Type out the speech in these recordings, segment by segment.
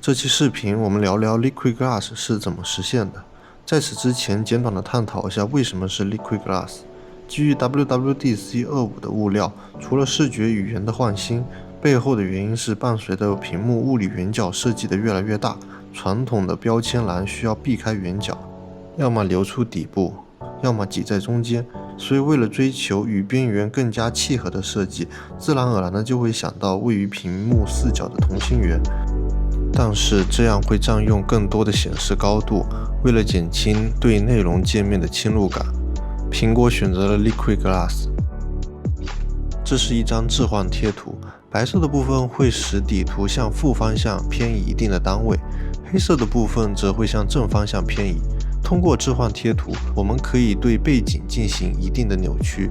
这期视频我们聊聊 Liquid Glass 是怎么实现的。在此之前，简短的探讨一下为什么是 Liquid Glass。基于 WWDC25 的物料，除了视觉语言的换新，背后的原因是伴随着屏幕物理圆角设计的越来越大，传统的标签栏需要避开圆角，要么留出底部，要么挤在中间。所以为了追求与边缘更加契合的设计，自然而然的就会想到位于屏幕四角的同心圆。但是这样会占用更多的显示高度，为了减轻对内容界面的侵入感，苹果选择了 Liquid Glass。 这是一张置换贴图，白色的部分会使底图向负方向偏移一定的单位，黑色的部分则会向正方向偏移。通过置换贴图，我们可以对背景进行一定的扭曲。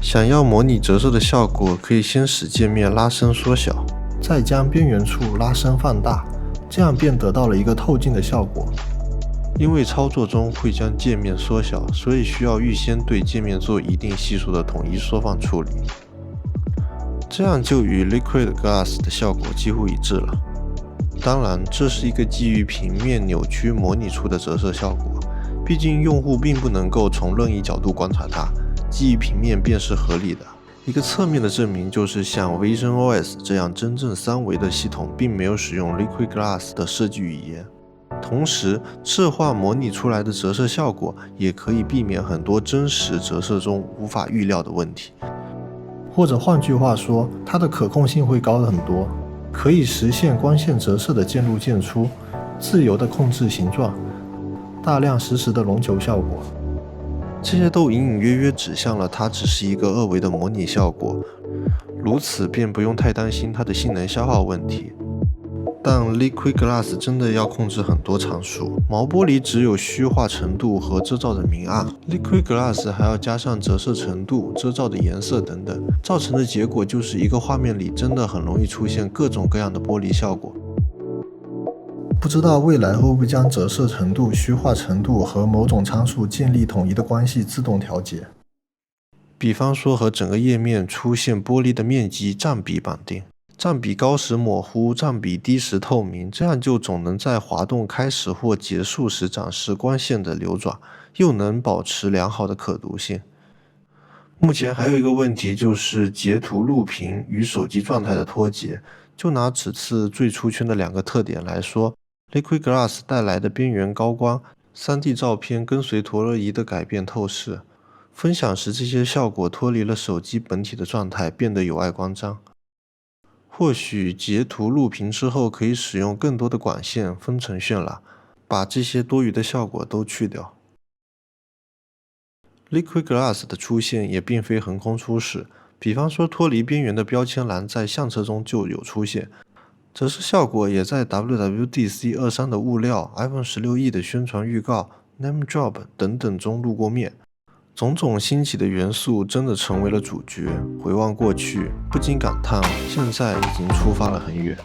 想要模拟折射的效果，可以先使界面拉伸缩小，再将边缘处拉伸放大，这样便得到了一个透镜的效果。因为操作中会将界面缩小，所以需要预先对界面做一定系数的统一缩放处理，这样就与 Liquid Glass 的效果几乎一致了。当然，这是一个基于平面扭曲模拟出的折射效果，毕竟用户并不能够从任意角度观察它，基于平面便是合理的。一个侧面的证明就是像 VisionOS 这样真正三维的系统并没有使用 Liquid Glass 的设计语言，同时置换模拟出来的折射效果也可以避免很多真实折射中无法预料的问题。或者换句话说，它的可控性会高很多，可以实现光线折射的渐入渐出，自由的控制形状，大量实时的融球效果。这些都隐隐约约指向了它只是一个二维的模拟效果，如此便不用太担心它的性能消耗问题。但 Liquid Glass 真的要控制很多参数，毛玻璃只有虚化程度和遮罩的明暗， Liquid Glass 还要加上折射程度、遮罩的颜色等等，造成的结果就是一个画面里真的很容易出现各种各样的玻璃效果。不知道未来会不会将折射程度、虚化程度和某种参数建立统一的关系自动调节，比方说和整个页面出现玻璃的面积占比绑定，占比高时模糊，占比低时透明，这样就总能在滑动开始或结束时展示光线的流转，又能保持良好的可读性。目前还有一个问题，就是截图录屏与手机状态的脱节。就拿此次最出圈的两个特点来说， Liquid Glass 带来的边缘高光， 3D 照片跟随陀螺仪的改变透视，分享时这些效果脱离了手机本体的状态，变得有碍观瞻。或许截图录屏之后可以使用更多的管线分层渲染，把这些多余的效果都去掉。Liquid Glass 的出现也并非横空出世，比方说脱离边缘的标签栏在相册中就有出现，折射效果也在 WWDC23 的物料、iPhone 16E 的宣传预告、Name Drop 等等中露过面。种种新奇的元素真的成为了主角，回望过去，不禁感叹现在已经出发了很远。